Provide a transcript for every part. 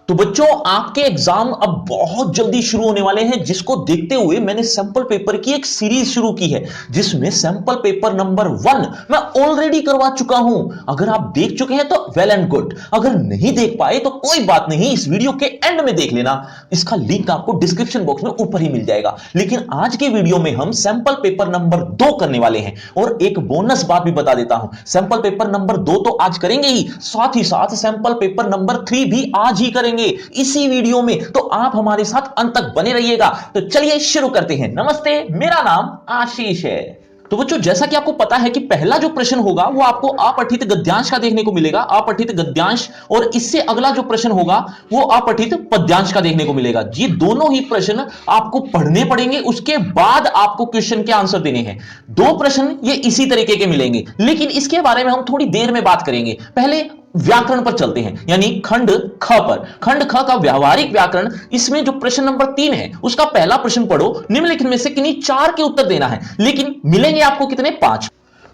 तो बच्चों आपके एग्जाम अब बहुत जल्दी शुरू होने वाले हैं, जिसको देखते हुए मैंने सैंपल पेपर की एक सीरीज शुरू की है जिसमें सैंपल पेपर नंबर 1 मैं ऑलरेडी करवा चुका हूं। अगर आप देख चुके हैं तो वेल एंड गुड, अगर नहीं देख पाए तो कोई बात नहीं, इस वीडियो के एंड में देख लेना। इसका लिंक आपको डिस्क्रिप्शन बॉक्स में ऊपर ही मिल जाएगा। लेकिन आज के वीडियो में हम सैंपल पेपर नंबर 2 करने वाले हैं और एक बोनस बात भी बता देता हूं, सैंपल पेपर नंबर 2 तो आज करेंगे ही, साथ ही साथ सैंपल पेपर नंबर 3 भी आज ही करेंगे इसी वीडियो में। तो आप हमारे साथ अंत तक बने रहिएगा। तो चलिए शुरू करते हैं। नमस्ते, मेरा नाम आशीष है। तो बच्चों जैसा कि आपको पता है कि पहला जो प्रश्न होगा वो आपको अपठित गद्यांश का देखने को मिलेगा, अपठित गद्यांश, और इससे अगला जो प्रश्न होगा वो अपठित पद्यांश का देखने को मिलेगा। ये दोनों ही प्रश्न आपको पढ़ने पड़ेंगे, उसके बाद आपको क्वेश्चन के आंसर देने हैं। दो प्रश्न ये इसी तरीके के मिलेंगे, लेकिन इसके बारे में हम थोड़ी देर में बात करेंगे। पहले व्याकरण पर चलते हैं, यानी खंड ख पर। खंड ख का व्यावहारिक व्याकरण, इसमें जो प्रश्न नंबर 3 है उसका पहला प्रश्न पढ़ो। निम्नलिखित में से किन्हीं 4 के उत्तर देना है, लेकिन मिलेंगे आपको कितने? 5।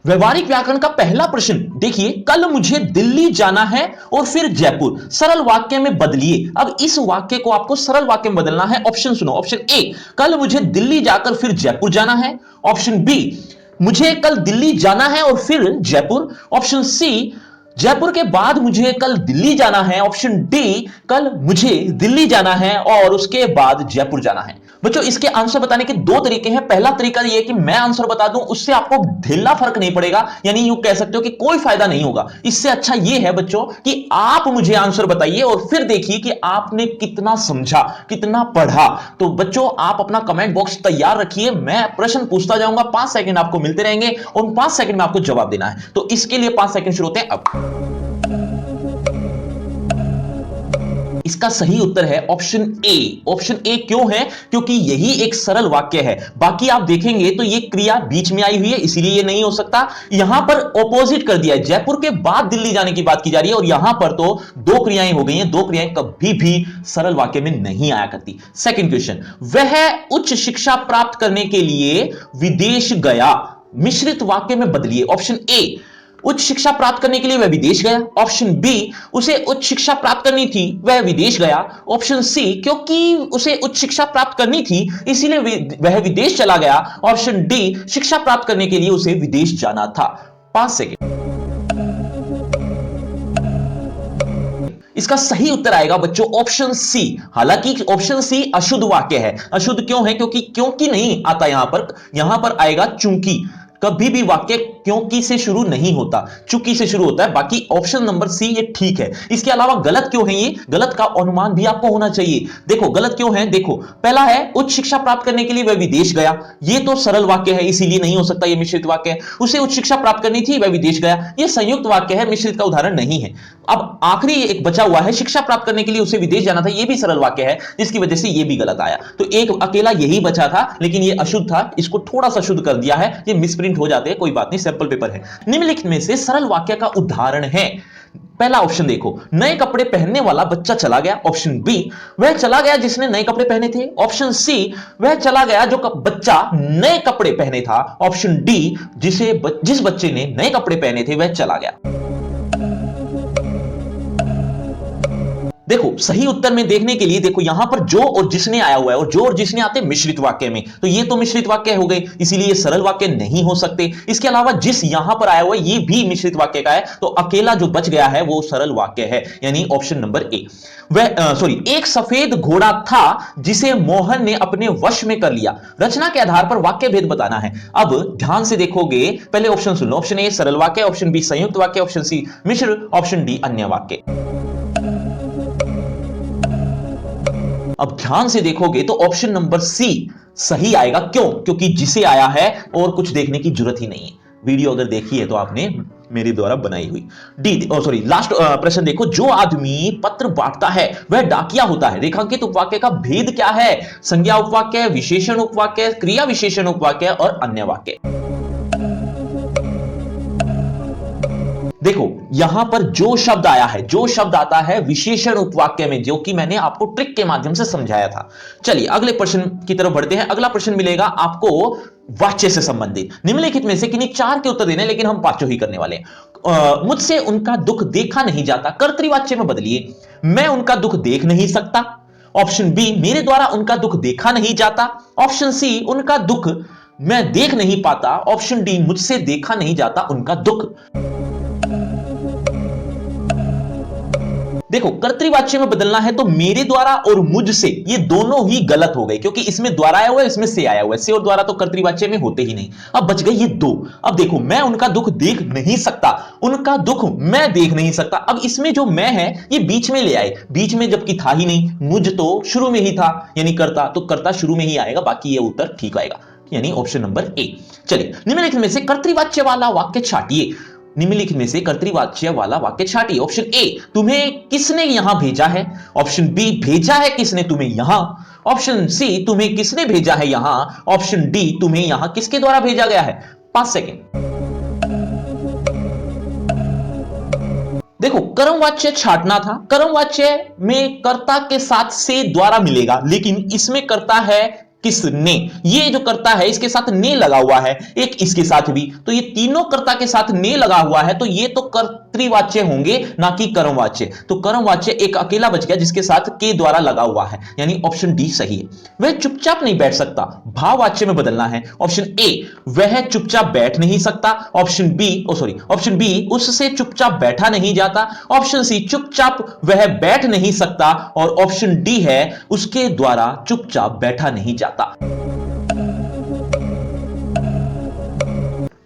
व्यवहारिक व्याकरण का पहला प्रश्न देखिए, कल मुझे दिल्ली जाना है और फिर जयपुर, सरल वाक्य में बदलिए। अब इस वाक्य को आपको सरल वाक्य में बदलना है। ऑप्शन सुनो। ऑप्शन ए, कल मुझे दिल्ली जाकर फिर जयपुर जाना है। ऑप्शन बी, मुझे कल दिल्ली जाना है और फिर जयपुर। ऑप्शन सी, जयपुर के बाद मुझे कल दिल्ली जाना है। ऑप्शन डी, कल मुझे दिल्ली जाना है और उसके बाद जयपुर जाना है। बच्चों इसके आंसर बताने के 2 तरीके हैं। पहला तरीका यह कि मैं आंसर बता दूं, उससे आपको ढेला फर्क नहीं पड़ेगा, यानी यूं कह सकते हो कि कोई फायदा नहीं होगा। इससे अच्छा यह है बच्चों कि आप मुझे आंसर बताइए और फिर देखिए कि आपने कितना समझा, कितना पढ़ा। तो बच्चों आप अपना कमेंट बॉक्स तैयार रखिए, मैं प्रश्न पूछता जाऊंगा, 5 सेकंड आपको मिलते रहेंगे और 5 सेकंड में आपको जवाब देना है। तो इसके लिए 5 सेकंड शुरू होते हैं अब। इसका सही उत्तर है ऑप्शन ए। ऑप्शन ए क्यों है? क्योंकि यही एक सरल वाक्य है। बाकी आप देखेंगे तो ये क्रिया बीच में आई हुई है, इसीलिए ये नहीं हो सकता। यहां पर ऑपोजिट कर दिया है, जयपुर के बाद दिल्ली जाने की बात की जा रही है और यहां पर तो 2 क्रियाएं हो गई हैं। 2 क्रियाएं कभी भी सरल वाक्य में नहीं आया करती। सेकंड क्वेश्चन, वह उच्च शिक्षा प्राप्त करने के लिए विदेश गया, मिश्रित वाक्य में बदलिए। ऑप्शन ए, उच्च शिक्षा प्राप्त करने के लिए वह विदेश गया। ऑप्शन बी, उसे उच्च शिक्षा प्राप्त करनी थी वह विदेश गया। ऑप्शन सी, क्योंकि उसे उच्च शिक्षा प्राप्त करनी थी इसीलिए वह विदेश चला गया। ऑप्शन डी, शिक्षा प्राप्त करने के लिए उसे विदेश जाना था। 5 सेकंड। इसका सही उत्तर आएगा बच्चों ऑप्शन सी। हालांकि ऑप्शन सी अशुद्ध वाक्य है। अशुद्ध क्यों है? क्योंकि नहीं आता यहां पर आएगा चूंकि। कभी भी वाक्य क्योंकि से शुरू नहीं होता, चूंकि से शुरू होता है। बाकी ऑप्शन नंबर सी ये ठीक है। इसके अलावा गलत क्यों है? ये गलत का अनुमान भी आपको होना चाहिए। देखो गलत क्यों है, देखो पहला है उच्च शिक्षा प्राप्त करने के लिए वह विदेश गया, ये तो सरल वाक्य है इसीलिए नहीं हो सकता, ये मिश्रित वाक्य है। उसे उच्च शिक्षा प्राप्त करनी थी वह विदेश गया, ये संयुक्त वाक्य है, मिश्रित का उदाहरण नहीं है। अब आखिरी एक बचा हुआ है, शिक्षा प्राप्त करने के लिए उसे विदेश जाना था, ये भी सरल वाक्य है, जिसकी वजह से ये भी गलत आया। तो एक अकेला यही बचा था, लेकिन ये अशुद्ध था, इसको थोड़ा सा शुद्ध कर दिया है। ये मिसप्रिंट हो जाते हैं, कोई बात नहीं, सैंपल पेपर है। निम्नलिखित में से सरल वाक्य का उदाहरण है। पहला ऑप्शन देखो, नए कपड़े पहनने वाला बच्चा चला गया। ऑप्शन बी, वह चला गया जिसने नए कपड़े पहने थे। ऑप्शन सी, वह चला गया जो बच्चा नए कपड़े पहने था। ऑप्शन डी, जिस बच्चे ने नए कपड़े पहने थे वह चला गया। देखो सही उत्तर में देखने के लिए देखो यहां पर जो और जिसने आया हुआ है, और जो और जिसने आते मिश्रित वाक्य में, तो ये तो मिश्रित वाक्य हो गए, इसीलिए ये सरल वाक्य नहीं हो सकते। इसके अलावा जिस यहां पर आया हुआ है ये भी मिश्रित वाक्य का है, तो अकेला जो बच गया है वो सरल वाक्य है, यानी ऑप्शन नंबर ए। एक सफेद घोड़ा था जिसे मोहन ने अपने वश में कर लिया। रचना के आधार पर वाक्य भेद बताना है। अब ध्यान से देखोगे, पहले option soon low. Option A सरल वाक्य, ऑप्शन बी संयुक्त वाक्य, ऑप्शन सी मिश्र, ऑप्शन डी अन्य वाक्य। अब ध्यान से देखोगे तो ऑप्शन नंबर सी सही आएगा। क्यों? क्योंकि जिसे आया है और कुछ देखने की जरूरत ही नहीं है। वीडियो अगर देखी है तो आपने मेरे द्वारा बनाई हुई। लास्ट प्रश्न देखो, जो आदमी पत्र बांटता है वह डाकिया होता है। रेखांकित उपवाक्य का भेद क्या है? संज्ञा उपवाक्य, विशेषण उपवाक्य, क्रिया विशेषण उपवाक्य और अन्य वाक्य। देखो यहां पर जो शब्द आया है, जो शब्द आता है विशेषण उपवाक्य में, जो कि मैंने आपको ट्रिक के माध्यम से समझाया था। चलिए अगले प्रश्न की तरफ बढ़ते हैं। अगला प्रश्न मिलेगा आपको वाच्य से संबंधित। निम्नलिखित में से किन्हीं 4 के उत्तर देने, लेकिन हम 5 ही करने वाले हैं। मुझसे उनका दुख देखा नहीं जाता, कर्तृवाच्य में बदलिए, मैं उनका दुख देख नहीं सकता। ऑप्शन बी, मेरे द्वारा उनका दुख देखा नहीं जाता। ऑप्शन सी, उनका दुख मैं देख नहीं पाता। ऑप्शन डी, मुझसे देखा नहीं जाता उनका दुख। देखो, कर्तृवाच्य में बदलना है तो मेरे द्वारा और मुझसे ये दोनों ही गलत हो गए, क्योंकि इसमें द्वारा आया हुआ है, इसमें से आया हुआ है। से और द्वारा तो कर्तृवाच्य में होते ही नहीं। अब बच गए ये दो। अब देखो, मैं उनका दुख देख नहीं सकता, उनका दुख मैं देख नहीं सकता। अब इसमें जो मैं है ये बीच में ले आए, बीच में जबकि था ही नहीं, मुझ तो शुरू में ही था, यानी कर्ता, तो कर्ता शुरू में ही आएगा, बाकी ये उत्तर ठीक आएगा, यानी ऑप्शन नंबर ए। चलिए, निम्नलिखित में से कर्तृवाच्य वाला वाक्य छाटिए। निम्नलिखित में से कर्तृवाच्य वाला वाक्य छाटिए। ऑप्शन ए, तुम्हें किसने यहां भेजा है। ऑप्शन बी, भेजा है किसने तुम्हें यहां। ऑप्शन सी, तुम्हें किसने भेजा है यहां। ऑप्शन डी, तुम्हें यहां किसके द्वारा भेजा गया है। 5 सेकेंड। देखो, कर्मवाच्य छाटना था। कर्मवाच्य में कर्ता के साथ से द्वारा मिलेगा, लेकिन इसमें कर्ता है किसने। ये जो कर्ता है इसके साथ ने लगा हुआ है, एक इसके साथ भी, तो ये तीनों कर्ता के साथ ने लगा हुआ है, तो ये तो कर्तृवाच्य होंगे, ना कि कर्मवाच्य। तो कर्मवाच्य एक अकेला बच गया जिसके साथ के द्वारा लगा हुआ है, यानी ऑप्शन डी सही है। वह चुपचाप नहीं बैठ सकता, भाववाच्य में बदलना है। ऑप्शन ए, वह चुपचाप बैठ नहीं सकता। ऑप्शन बी, उससे चुपचाप बैठा नहीं जाता। ऑप्शन सी, चुपचाप वह बैठ नहीं सकता। और ऑप्शन डी है, उसके द्वारा चुपचाप बैठा नहीं जाता।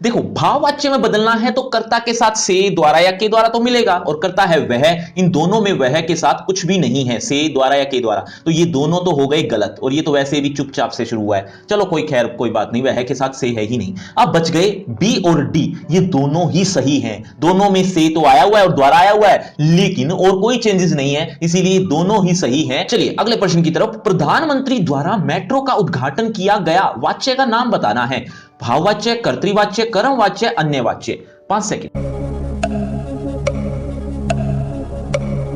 देखो, भाववाच्य में बदलना है तो कर्ता के साथ से द्वारा या के द्वारा तो मिलेगा, और कर्ता है वह, इन दोनों में वह के साथ कुछ भी नहीं है, से द्वारा या के द्वारा, तो ये दोनों तो हो गए गलत, और ये तो वैसे भी चुपचाप से शुरू हुआ है। चलो कोई खैर, कोई बात नहीं, वह के साथ से है ही नहीं। अब बच गए बी और डी, ये दोनों ही सही हैं। दोनों में से तो आया हुआ है और द्वारा आया हुआ है, लेकिन और कोई चेंजेस नहीं है, इसीलिए दोनों ही सही हैं। चलिए अगले प्रश्न की तरफ। प्रधानमंत्री द्वारा मेट्रो का उद्घाटन किया गया, वाच्य का नाम बताना है। भाववाच्य, कर्तृवाच्य, कर्मवाच्य, अन्यवाच्य। 5 सेकेंड।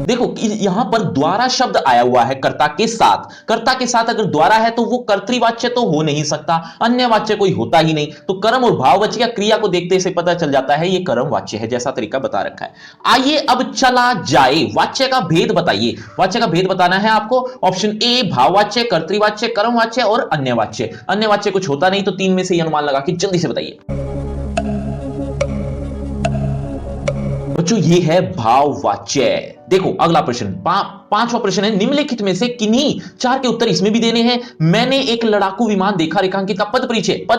देखो, यहां पर द्वारा शब्द आया हुआ है कर्ता के साथ। कर्ता के साथ अगर द्वारा है तो वो कर्तृवाच्य तो हो नहीं सकता, अन्यवाच्य कोई होता ही नहीं, तो कर्म और भाववाच्य या क्रिया को देखते से पता चल जाता है ये कर्मवाच्य है, जैसा तरीका बता रखा है। आइए अब चला जाए, वाच्य का भेद बताइए। वाच्य का भेद बताना है आपको। ऑप्शन ए, भाववाच्य, कर्तृवाच्य, कर्मवाच्य और अन्यवाच्य। अन्यवाच्य कुछ होता नहीं, तो 3 में से ही अनुमान लगा के जल्दी से बताइए। बच्चों, ये है भाववाच्य। देखो अगला प्रश्न, पांचवा प्रश्न है, निम्नलिखित में से किन्हीं 4 के उत्तर इसमें भी देने हैं। मैंने एक लड़ाकू विमान देखा, रेखांकित का पद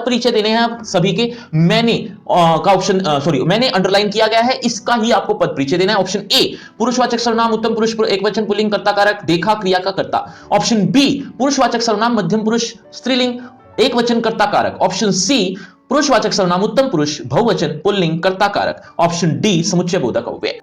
परिचय देने हैं आप सभी के। मैंने का ऑप्शन मैंने अंडरलाइन किया गया है, इसका ही आपको पद परिचय देना है। ऑप्शन ए, पुरुषवाचक सर्वनाम उत्तम पुरुष एकवचन पुल्लिंग कर्ता कारक, देखा क्रिया का कर्ता। ऑप्शन बी, पुरुषवाचक सर्वनाम मध्यम पुरुष स्त्रीलिंग एकवचन कर्ता कारक। ऑप्शन सी, पुरुषवाचक सर्वनाम उत्तम पुरुष बहुवचन पुल्लिंग कर्ता कारक। ऑप्शन डी, समुच्चय बोधक अव्यय।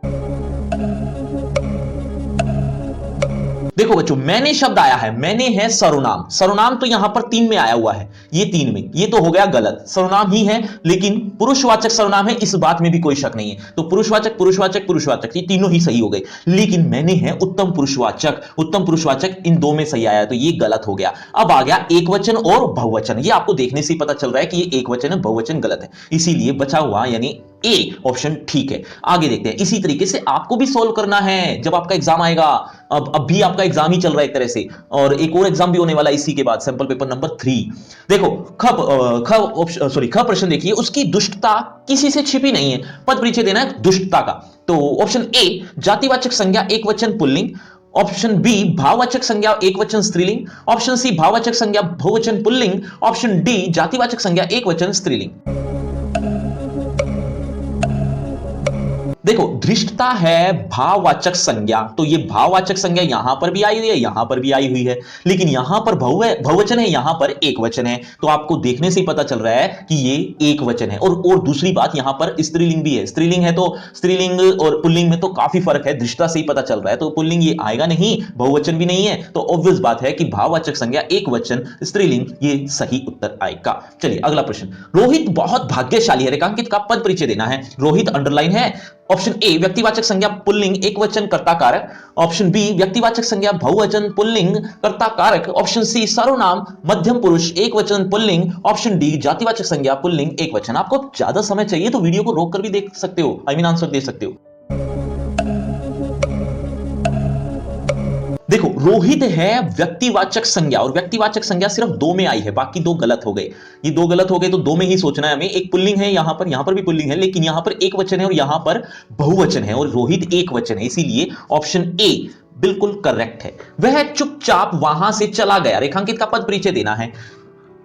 देखो बच्चों, मैंने शब्द आया है, मैंने है सर्वनाम। सर्वनाम तो यहां पर 3 में आया हुआ है, ये 3 में, ये तो हो गया गलत। सर्वनाम ही है, लेकिन पुरुषवाचक सर्वनाम है, इस बात में भी कोई शक नहीं है। तो पुरुषवाचक पुरुषवाचक पुरुषवाचक ये तीनों ही सही हो गए, लेकिन मैंने है उत्तम पुरुषवाचक। उत्तम पुरुषवाचक इन 2 में सही आया, तो ये गलत हो गया। अब आ गया एक वचन और बहुवचन। ये आपको देखने से ही पता चल रहा है कि ये एक वचन है, बहुवचन गलत है, इसीलिए बचा हुआ यानी ए ऑप्शन ठीक है। आगे देखते हैं। इसी तरीके से आपको भी सॉल्व करना है जब आपका एग्जाम आएगा। अब भी आपका एग्जाम ही चल रहा है एक तरह से, और एक और एग्जाम भी होने वाला है इसी के बाद, सैंपल पेपर नंबर 3। देखो ख प्रश्न देखिए, उसकी दुष्टता किसी से छिपी नहीं है। पद परिचय देना है दुष्टता का। तो ऑप्शन ए, जातिवाचक संज्ञा एकवचन पुल्लिंग। ऑप्शन बी, भाववाचक संज्ञा एकवचन स्त्रीलिंग। ऑप्शन सी, भाववाचक संज्ञा बहुवचन पुल्लिंग। ऑप्शन डी, जातिवाचक संज्ञा एकवचन स्त्रीलिंग। देखो, धृष्टता है भाववाचक संज्ञा, तो ये भाववाचक संज्ञा यहां पर भी आई हुई है, यहां पर भी आई हुई है, लेकिन यहां पर बहुवचन है, यहां पर एक वचन है, तो आपको देखने से ही पता चल रहा है कि ये एक वचन है। और दूसरी बात, यहां पर स्त्रीलिंग भी है। स्त्रीलिंग है तो स्त्रीलिंग और पुल्लिंग में तो काफी फर्क है, धृष्टता से ही पता चल रहा है। तो पुल्लिंग ये आएगा नहीं, बहुवचन भी नहीं है, तो ऑब्वियस बात है कि भाववाचक संज्ञा एक वचन स्त्रीलिंग, ये सही उत्तर आएगा। चलिए अगला प्रश्न। रोहित बहुत भाग्यशाली है, रेखांकित का पद परिचय देना है। रोहित अंडरलाइन है, ऑप्शन ए व्यक्तिवाचक संज्ञा पुल्लिंग एकवचन कर्ता कारक, ऑप्शन बी व्यक्तिवाचक संज्ञा बहुवचन पुल्लिंग कर्ता कारक, ऑप्शन सी सर्वनाम मध्यम पुरुष एकवचन पुल्लिंग, ऑप्शन डी जातिवाचक संज्ञा पुल्लिंग एकवचन। आपको ज्यादा समय चाहिए तो वीडियो को रोककर भी देख सकते हो, आंसर दे सकते हो। देखो रोहित है व्यक्तिवाचक संज्ञा, और व्यक्तिवाचक संज्ञा सिर्फ दो में आई है, बाकी दो गलत हो गए। ये दो गलत हो गए तो दो में ही सोचना है हमें। एक पुल्लिंग है यहां पर भी पुल्लिंग है, लेकिन यहां पर एक वचन है और यहां पर बहुवचन है, और रोहित एक वचन है, इसीलिए ऑप्शन ए बिल्कुल करेक्ट है। वह चुपचाप वहां से चला गया, रेखांकित का पद परिचय देना है।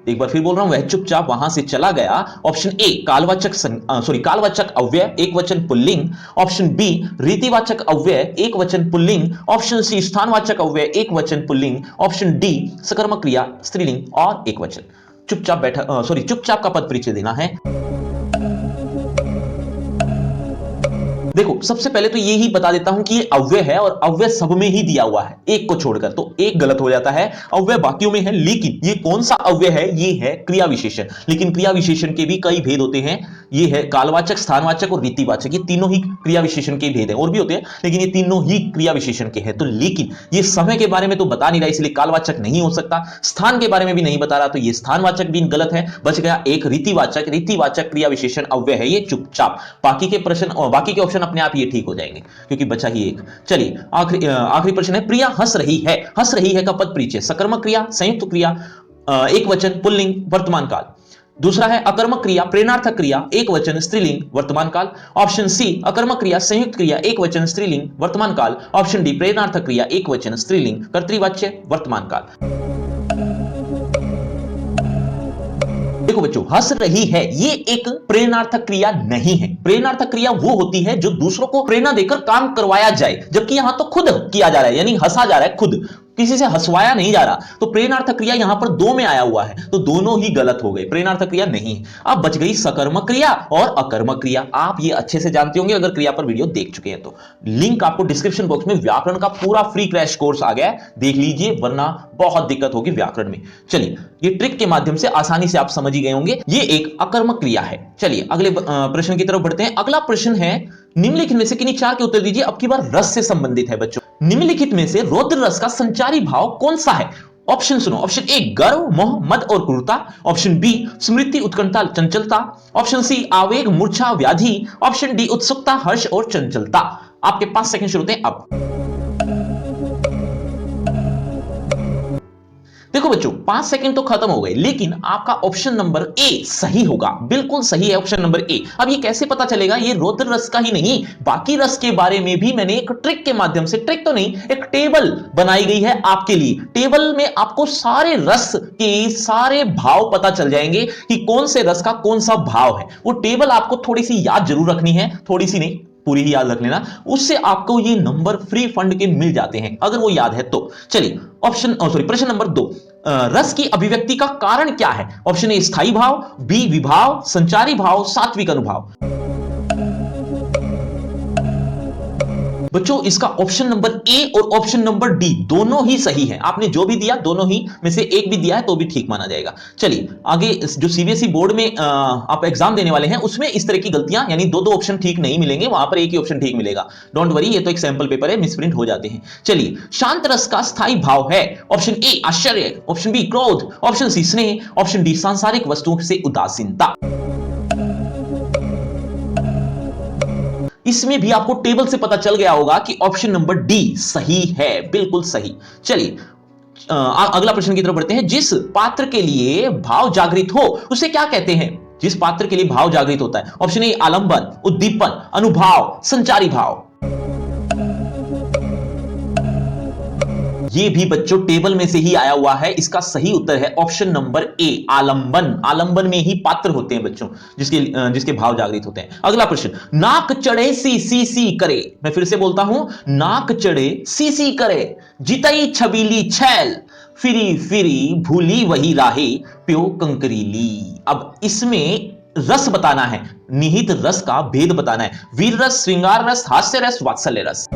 एक बार फिर बोल रहा हूं, वह चुपचाप वहां से चला गया। ऑप्शन ए कालवाचक अव्यय एक वचन पुल्लिंग, ऑप्शन बी रीतिवाचक अव्यय एक वचन पुल्लिंग, ऑप्शन सी स्थानवाचक अव्यय एक वचन पुल्लिंग, ऑप्शन डी सकर्मक क्रिया स्त्रीलिंग और एक वचन। चुपचाप का पद परिचय देना है। देखो सबसे पहले तो यही बता देता हूं कि ये अव्यय है, और अव्यय सब में ही दिया हुआ है एक को छोड़कर, तो एक गलत हो जाता है। अव्यय बाकियों में है, लेकिन ये कौन सा अव्यय है? ये है क्रिया विशेषण। लेकिन क्रिया विशेषण के भी कई भेद होते हैं, ये है कालवाचक, स्थानवाचक और रीतिवाचक, ये तीनों ही क्रिया विशेषण के भेद हैं, और भी होते हैं लेकिन ये तीनों ही क्रिया विशेषण के हैं। तो लेकिन ये समय के बारे में तो बता नहीं रहा, इसलिए कालवाचक नहीं हो सकता। स्थान के बारे में भी नहीं बता रहा, तो ये स्थानवाचक भी गलत है। बच गया एक रीतिवाचक क्रिया विशेषण अव्यय है ये चुपचाप। बाकी के ऑप्शन अपने आप ये ठीक हो जाएंगे, क्योंकि बचा ही एक। चलिए आखिरी प्रश्न है, प्रिया हंस रही है। हंस रही है का पद परिचय सकर्मक क्रिया, संयुक्त क्रिया, एक वचन पुल्लिंग, वर्तमान काल। दूसरा है अकर्मक क्रिया, प्रेरणार्थक क्रिया, एक वचन स्त्रीलिंग, वर्तमान काल। ऑप्शन सी अकर्मक क्रिया, संयुक्त क्रिया, एक वचन स्त्रीलिंग, वर्तमान काल। ऑप्शन डी प्रेरणार्थक क्रिया, एक वचन स्त्रीलिंग, कर्तृवाच्य, वर्तमान काल। देखो बच्चों, हंस रही है ये एक प्रेरणार्थक क्रिया नहीं है। प्रेरणार्थक क्रिया वो होती है जो दूसरों को प्रेरणा देकर काम करवाया जाए, जबकि यहां तो खुद किया जा रहा है, यानी हंसा जा रहा है, खुद किसी से हंसवाया नहीं जा रहा। तो प्रेरणार्थक क्रिया यहां पर दो में आया हुआ है, तो दोनों ही गलत हो गए, प्रेरणार्थक क्रिया नहीं है। अब बच गई सकर्मक क्रिया और अकर्मक क्रिया। आप ये अच्छे से जानते होंगे अगर क्रिया पर वीडियो देख चुके हैं तो। लिंक आपको डिस्क्रिप्शन बॉक्स में व्याकरण का पूरा फ्री क्रैश कोर्स आ गया है, देख लीजिए, वरना बहुत दिक्कत होगी व्याकरण में। चलिए ये ट्रिक के माध्यम से आसानी से आप समझ ही गए होंगे, ये एक अकर्मक क्रिया है। चलिए अगले प्रश्न की तरफ बढ़ते हैं। अगला प्रश्न है, निम्नलिखित में से किन्हीं चार के उत्तर दीजिए। अब की बार रस से संबंधित है बच्चों। निम्नलिखित में से रौद्र रस का संचारी भाव कौन सा है? ऑप्शन सुनो। ऑप्शन ए गर्व, मोह, मद और क्रूरता। ऑप्शन बी स्मृति, उत्कंठा, चंचलता। ऑप्शन सी आवेग, मूर्छा, व्याधि। ऑप्शन डी उत्सुकता, हर्ष और चंचलता। आपके 5 सेकंड शुरू होते हैं अब। देखो बच्चों 5 सेकंड तो खत्म हो गए, लेकिन आपका ऑप्शन नंबर ए सही होगा, बिल्कुल सही है ऑप्शन नंबर ए। अब ये कैसे पता चलेगा? ये रौद्र रस का ही नहीं, बाकी रस के बारे में भी मैंने एक ट्रिक के माध्यम से, ट्रिक तो नहीं, एक टेबल बनाई गई है आपके लिए। टेबल में आपको सारे रस के सारे भाव पता चल जाएंगे कि कौन से रस का कौन सा भाव है। वो टेबल आपको थोड़ी सी याद जरूर रखनी है, थोड़ी सी नहीं, पूरी ही याद रख लेना, उससे आपको ये नंबर फ्री फंड के मिल जाते हैं अगर वो याद है तो। चलिए प्रश्न नंबर 2, रस की अभिव्यक्ति का कारण क्या है? ऑप्शन ए स्थायी भाव, बी विभाव, संचारी भाव, सात्विक अनुभाव। बच्चों इसका ऑप्शन नंबर ए और ऑप्शन नंबर डी दोनों ही सही है। आपने जो भी दिया दोनों ही में से एक भी दिया है तो भी ठीक माना जाएगा। चलिए आगे, जो सीबीएसई बोर्ड में आप एग्जाम देने वाले हैं उसमें इस तरह की गलतियां, यानी दो ऑप्शन ठीक नहीं मिलेंगे, वहां पर एक ही ऑप्शन ठीक मिलेगा। डोंट वरी, ये तो एक सैंपल पेपर है, मिसप्रिंट हो जाते हैं। चलिए, शांत रस का स्थायी भाव है ऑप्शन ए आश्चर्य, ऑप्शन बी क्रोध, ऑप्शन सी स्नेह, ऑप्शन डी सांसारिक वस्तुओं से उदासीनता। इसमें भी आपको टेबल से पता चल गया होगा कि ऑप्शन नंबर डी सही है, बिल्कुल सही। चलिए अगला प्रश्न की तरफ बढ़ते हैं। जिस पात्र के लिए भाव जागृत हो उसे क्या कहते हैं? जिस पात्र के लिए भाव जागृत होता है। ऑप्शन ए आलंबन, उद्दीपन, अनुभाव, संचारी भाव। ये भी बच्चों टेबल में से ही आया हुआ है, इसका सही उत्तर है ऑप्शन नंबर ए आलंबन। आलंबन में ही पात्र होते हैं बच्चों जिसके भाव जागृत होते हैं। अगला प्रश्न, नाक चढ़े सी सी सी करे। मैं फिर से बोलता हूं, नाक चढ़े सी सी करे, जितई छबीली छैल, फिरी फिरी भूली वही राहे, प्यो कंकरीली। अब इसमें रस बताना है, निहित रस का भेद बताना है। वीर रस, श्रृंगार रस, हास्य रस, वात्सल्य रस।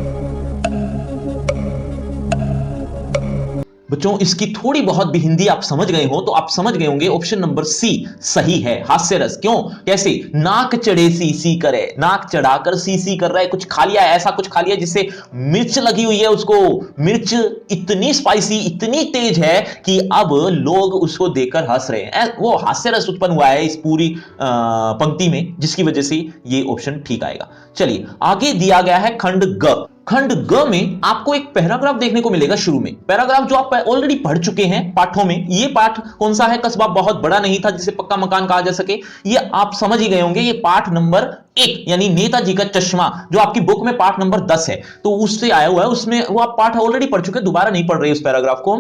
बच्चों इसकी थोड़ी बहुत भी हिंदी आप समझ गए हो तो आप समझ गए होंगे ऑप्शन नंबर सी सही है, हास्य रस। क्यों, कैसे? नाक चढ़े सी सी करे, नाक चढ़ाकर सी सी कर रहा है, कुछ खा लिया, ऐसा कुछ खा लिया जिससे मिर्च लगी हुई है उसको, मिर्च इतनी स्पाइसी, इतनी तेज है कि अब लोग उसको देखकर हंस रहे हैं। वो हास्य रस उत्पन्न हुआ है इस पूरी पंक्ति में, जिसकी वजह से ये ऑप्शन ठीक आएगा। चलिए आगे दिया गया है खंड ग। खंड ग में आपको एक पैराग्राफ देखने को मिलेगा शुरू में, पैराग्राफ जो आप ऑलरेडी पढ़ चुके हैं पाठों में। ये पाठ कौन सा है? कस्बा बहुत बड़ा नहीं था जिसे पक्का मकान कहा जा सके, ये आप समझ ही गए होंगे। ये पाठ नंबर 1 यानी नेताजी का चश्मा, जो आपकी बुक में पाठ नंबर 10 है, तो उससे आया हुआ है। उसमें वो आप पाठ ऑलरेडी पढ़ चुके, दोबारा नहीं पढ़ रहे उस पैराग्राफ को।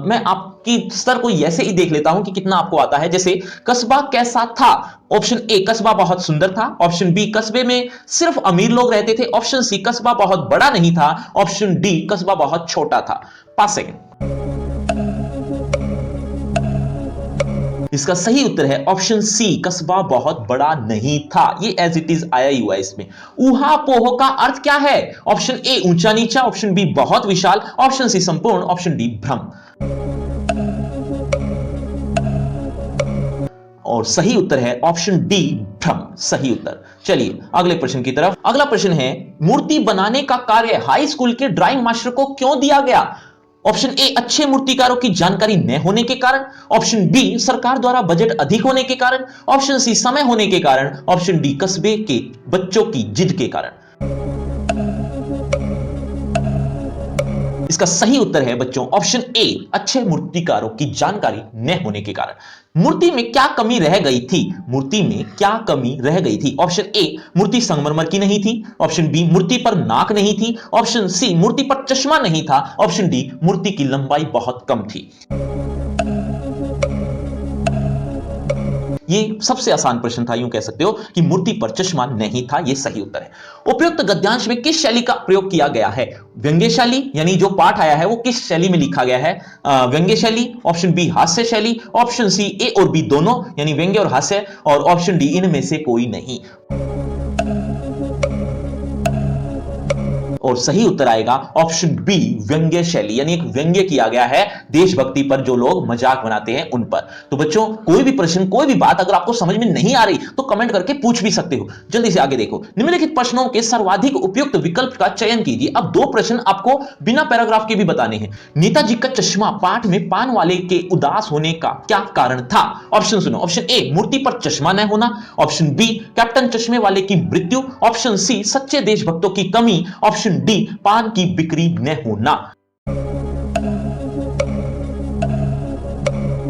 मैं आपकी स्तर को ऐसे ही देख लेता हूं कि कितना आपको आता है। जैसे कस्बा कैसा था? ऑप्शन ए कस्बा बहुत सुंदर था, ऑप्शन बी कस्बे में सिर्फ अमीर लोग रहते थे, ऑप्शन सी कस्बा बहुत बड़ा नहीं था, ऑप्शन डी कस्बा बहुत छोटा था। 5 सेकंड। इसका सही उत्तर है ऑप्शन सी कस्बा बहुत बड़ा नहीं था। ये एज इट इज आया ही हुआ है इसमें। ऊहा पोह का अर्थ क्या है? ऑप्शन ए ऊंचा नीचा, ऑप्शन बी बहुत विशाल, ऑप्शन सी संपूर्ण, ऑप्शन डी भ्रम। और सही उत्तर है ऑप्शन डी भ्रम, सही उत्तर। चलिए अगले प्रश्न की तरफ। अगला प्रश्न है मूर्ति बनाने का कार्य हाई स्कूल के ड्राइंग मास्टर को क्यों दिया गया? ऑप्शन ए अच्छे मूर्तिकारों की जानकारी न होने के कारण, ऑप्शन बी सरकार द्वारा बजट अधिक होने के कारण, ऑप्शन सी समय होने के कारण, ऑप्शन डी कस्बे के बच्चों की जिद के कारण। इसका सही उत्तर है बच्चों ऑप्शन ए अच्छे मूर्तिकारों की जानकारी न होने के कारण। मूर्ति में क्या कमी रह गई थी? मूर्ति में क्या कमी रह गई थी? ऑप्शन ए मूर्ति संगमरमर की नहीं थी, ऑप्शन बी मूर्ति पर नाक नहीं थी, ऑप्शन सी मूर्ति पर चश्मा नहीं था, ऑप्शन डी मूर्ति की लंबाई बहुत कम थी। ये सबसे आसान प्रश्न था, यूं कह सकते हो कि मूर्ति पर चश्मा नहीं था, ये सही उत्तर है। उपयुक्त गद्यांश में किस शैली का प्रयोग किया गया है? व्यंग्य शैली, यानी जो पाठ आया है वो किस शैली में लिखा गया है? व्यंग्य शैली, ऑप्शन बी हास्य शैली, ऑप्शन सी ए और बी दोनों यानी व्यंग्य और हास्य, और ऑप्शन डी इनमें से कोई नहीं। और सही उत्तर आएगा ऑप्शन बी व्यंग्य शैली, यानी एक व्यंग्य किया गया है देशभक्ति पर, जो लोग मजाक बनाते हैं उन पर। तो बच्चों कोई भी प्रश्न, कोई भी बात अगर आपको समझ में नहीं आ रही तो कमेंट करके पूछ भी सकते हो। जल्दी से आगे देखो। निम्नलिखित प्रश्नों के सर्वाधिक उपयुक्त विकल्प का चयन कीजिए। अब 2 प्रश्न आपको बिना पैराग्राफ के भी बताने हैं। नेताजी का चश्मा पाठ में पान वाले के उदास होने का क्या कारण था? ऑप्शन सुनो। ऑप्शन ए मूर्ति पर चश्मा न होना, ऑप्शन बी कैप्टन चश्मे वाले की मृत्यु, ऑप्शन सी सच्चे देशभक्तों की कमी, ऑप्शन डी पान की बिक्री न होना।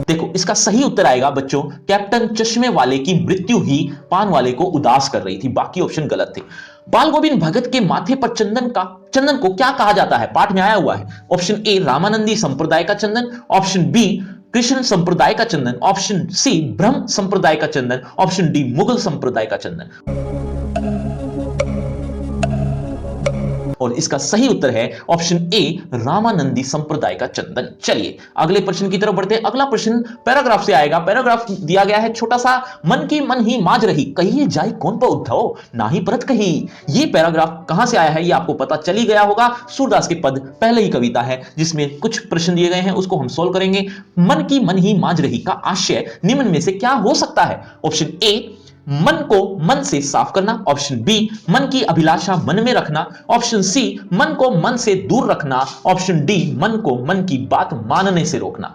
देखो इसका सही उत्तर आएगा बच्चों कैप्टन चश्मे वाले की मृत्यु ही पान वाले को उदास कर रही थी, बाकी ऑप्शन गलत थे। बाल गोविंद भगत के माथे पर चंदन को क्या कहा जाता है? पाठ में आया हुआ है। ऑप्शन ए रामानंदी संप्रदाय का चंदन, ऑप्शन बी कृष्ण संप्रदाय का चंदन, ऑप्शन सी ब्रह्म संप्रदाय का चंदन, ऑप्शन डी मुगल संप्रदाय का चंदन। और इसका सही उत्तर है ऑप्शन ए रामानंदी संप्रदाय का चंदन। चलिए अगले प्रश्न की तरफ बढ़ते हैं। अगला प्रश्न पैराग्राफ से आएगा। पैराग्राफ दिया गया है छोटा सा, मन की मन ही माज रही, कहिए जाए कौन पर उद्धव, ना ही परत कही। ये पैराग्राफ कहां से आया है ये आपको पता चल ही गया होगा। सूरदास के पद पहले ही कविता है जिसमें कुछ प्रश्न दिए गए हैं, उसको हम सोल्व करेंगे। मन की मन ही माज रही का आशय निम्न में से क्या हो सकता है? ऑप्शन ए मन को मन से साफ करना, ऑप्शन बी मन की अभिलाषा मन में रखना, ऑप्शन सी मन को मन से दूर रखना, ऑप्शन डी मन को मन की बात मानने से रोकना।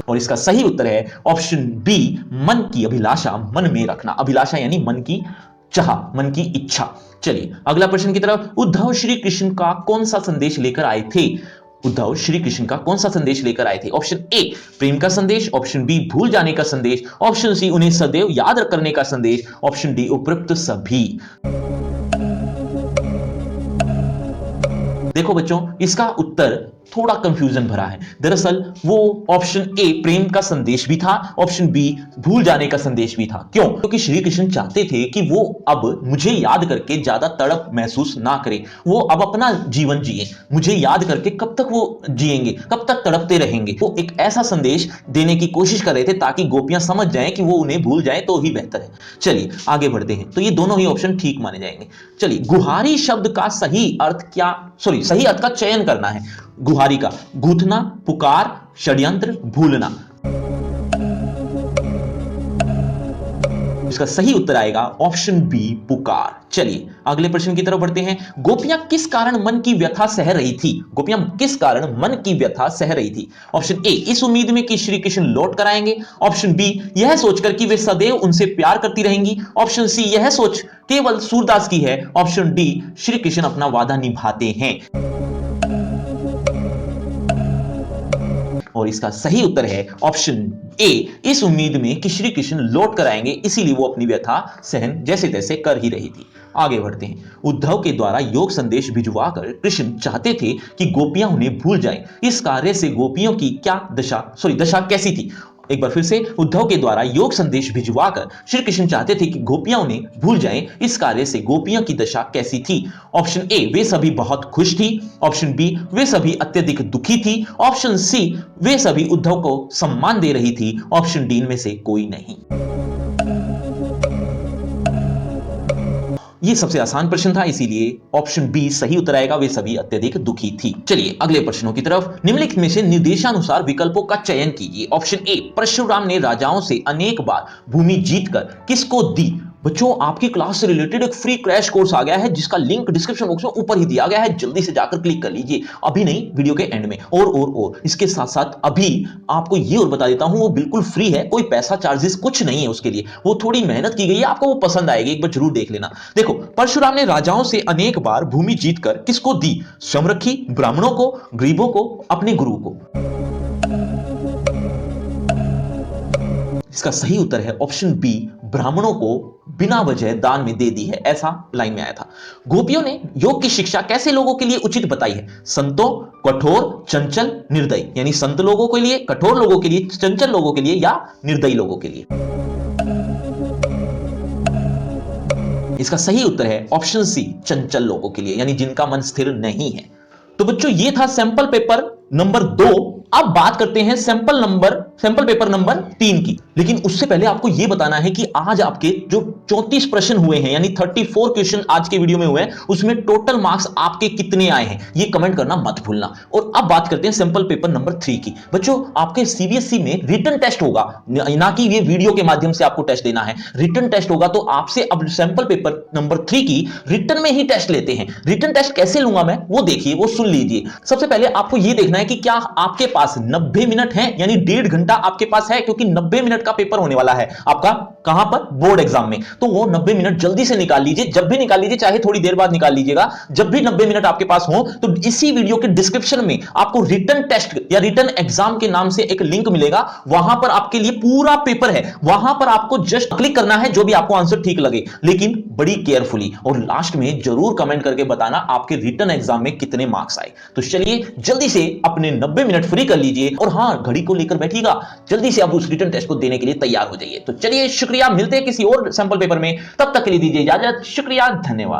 और इसका सही उत्तर है ऑप्शन बी मन की अभिलाषा मन में रखना। अभिलाषा यानी मन की चाह, मन की इच्छा। चलिए अगला प्रश्न की तरफ। उद्धव श्री कृष्ण का कौन सा संदेश लेकर आए थे? उद्धव श्री कृष्ण का कौन सा संदेश लेकर आए थे? ऑप्शन ए प्रेम का संदेश, ऑप्शन बी भूल जाने का संदेश, ऑप्शन सी उन्हें सदैव याद करने का संदेश, ऑप्शन डी उपरोक्त सभी। देखो बच्चों इसका उत्तर थोड़ा कंफ्यूजन भरा है। दरअसल वो ऑप्शन ए प्रेम का संदेश भी था, ऑप्शन बी भूल जाने का संदेश भी था। क्यों? क्योंकि श्री कृष्ण चाहते थे कि वो अब मुझे याद करके ज्यादा तड़प महसूस ना करें, वो अब अपना जीवन जिए, मुझे याद करके कब तक वो जिएंगे, कब तक तड़पते रहेंगे। वो एक ऐसा संदेश देने की कोशिश कर रहे थे ताकि गोपियां समझ जाएं कि वो उन्हें भूल जाए तो ही बेहतर है। चलिए आगे बढ़ते हैं। तो ये दोनों ही ऑप्शन ठीक माने जाएंगे। चलिए, गुहारी शब्द का सही अर्थ क्या, सही अर्थ का चयन करना है। गुहारी का गूंथना, पुकार, षड्यंत्र, भूलना। इसका सही उत्तर आएगा ऑप्शन बी पुकार। चलिए अगले प्रश्न की तरफ बढ़ते हैं। गोपियां किस कारण मन की व्यथा सह रही थी? गोपियां किस कारण मन की व्यथा सह रही थी? ऑप्शन ए इस उम्मीद में कि श्री कृष्ण लौट कर आएंगे, ऑप्शन बी यह सोचकर कि वे सदैव उनसे प्यार करती रहेंगी, ऑप्शन सी यह सोच केवल सूरदास की है, ऑप्शन डी श्री कृष्ण अपना वादा निभाते हैं। और इसका सही उत्तर है ऑप्शन ए इस उम्मीद में कि श्री कृष्ण लौट कर आएंगे, इसीलिए वो अपनी व्यथा सहन जैसे तैसे कर ही रही थी। आगे बढ़ते हैं। उद्धव के द्वारा योग संदेश भिजवाकर कृष्ण चाहते थे कि गोपियां उन्हें भूल जाएं। इस कार्य से गोपियों की क्या दशा कैसी थी? एक बार फिर से, उद्धव के द्वारा योग संदेश भिजवाकर श्री कृष्ण चाहते थे कि गोपियां उन्हें भूल जाएं। इस कार्य से गोपियों की दशा कैसी थी? ऑप्शन ए वे सभी बहुत खुश थी, ऑप्शन बी वे सभी अत्यधिक दुखी थी, ऑप्शन सी वे सभी उद्धव को सम्मान दे रही थी, ऑप्शन डी में से कोई नहीं। ये सबसे आसान प्रश्न था, इसीलिए ऑप्शन बी सही उत्तर आएगा, वे सभी अत्यधिक दुखी थी। चलिए अगले प्रश्नों की तरफ। निम्नलिखित में से निर्देशानुसार विकल्पों का चयन कीजिए। ऑप्शन ए परशुराम ने राजाओं से अनेक बार भूमि जीतकर किसको दी? बच्चों, आपकी क्लास से रिलेटेड एक फ्री क्रैश कोर्स आ गया है जिसका लिंक डिस्क्रिप्शन बॉक्स में ऊपर ही दिया गया है, जल्दी से जाकर क्लिक कर लीजिए। अभी नहीं, वीडियो के एंड में। और इसके साथ साथ अभी आपको ये और बता देता हूं, वो बिल्कुल फ्री है, कोई पैसा चार्जेस कुछ नहीं है उसके लिए, वो थोड़ी मेहनत की गई है, आपको वो पसंद आएगी, एक बार जरूर देख लेना। देखो, परशुराम ने राजाओं से अनेक बार भूमि जीतकर किसको दी? स्वयं रखी, ब्राह्मणों को, गरीबों को, अपने गुरु को। इसका सही उत्तर है ऑप्शन बी ब्राह्मणों को बिना वजह दान में दे दी है, ऐसा लाइन में आया था। गोपियों ने योग की शिक्षा कैसे लोगों के लिए उचित बताई है? संतों, कठोर, चंचल, निर्दयी। यानी संत लोगों के लिए, कठोर लोगों के लिए, चंचल लोगों के लिए या निर्दयी लोगों के लिए। इसका सही उत्तर है ऑप्शन सी चंचल लोगों के लिए, यानी जिनका मन स्थिर नहीं है। तो बच्चों, ये था सैंपल पेपर नंबर 2। अब बात करते हैं सैंपल पेपर नंबर 3 की। लेकिन उससे पहले आपको यह बताना है कि आज आपके जो 34 प्रश्न हुए हैं, यानी 34 क्वेश्चन आज के वीडियो में हुए हैं, उसमें टोटल मार्क्स आपके कितने आए हैं, ये कमेंट करना मत भूलना। और अब बात करते हैं सैंपल पेपर नंबर 3 की। बच्चों, आपके सीबीएसई में रिटन टेस्ट होगा, ना कि ये वीडियो के माध्यम से आपको टेस्ट देना है। रिटन टेस्ट होगा, तो आपसे अब सैंपल पेपर नंबर 3 की रिटन में ही टेस्ट लेते हैं। रिटन टेस्ट कैसे लूंगा मैं, वो देखिए, वो सुन लीजिए। सबसे पहले आपको यह देखना है कि क्या आपके पास 90 मिनट है, यानी 1.5 घंटा आपके पास है, क्योंकि 90 मिनट का पेपर होने वाला है आपका। कहां पर? बोर्ड एग्जाम में। तो वो 90 मिनट जल्दी से निकाल लीजिए, जब भी निकाल लीजिए, चाहे थोड़ी देर बाद निकाल लीजिएगा। जब भी 90 मिनट आपके पास हो, तो इसी वीडियो के डिस्क्रिप्शन में आपको रिटन टेस्ट या रिटन एग्जाम के नाम से एक लिंक मिलेगा। वहां पर आपके लिए पूरा पेपर है, वहां पर आपको जस्ट क्लिक करना है, जो भी आपको आंसर ठीक लगे, लेकिन बड़ी केयरफुली। और लास्ट में जरूर कमेंट करके बताना आपके रिटन एग्जाम में कितने मार्क्स आए। तो चलिए जल्दी से अपने 90 मिनट फ्री कर लीजिए, और हां, घड़ी को लेकर बैठिएगा, जल्दी से आप उस रिटन टेस्ट को देने के लिए तैयार हो जाइए। तो चलिए, शुक्रिया, मिलते हैं किसी और सैंपल पेपर में, तब तक के लिए दीजिए इजाजत। शुक्रिया, धन्यवाद।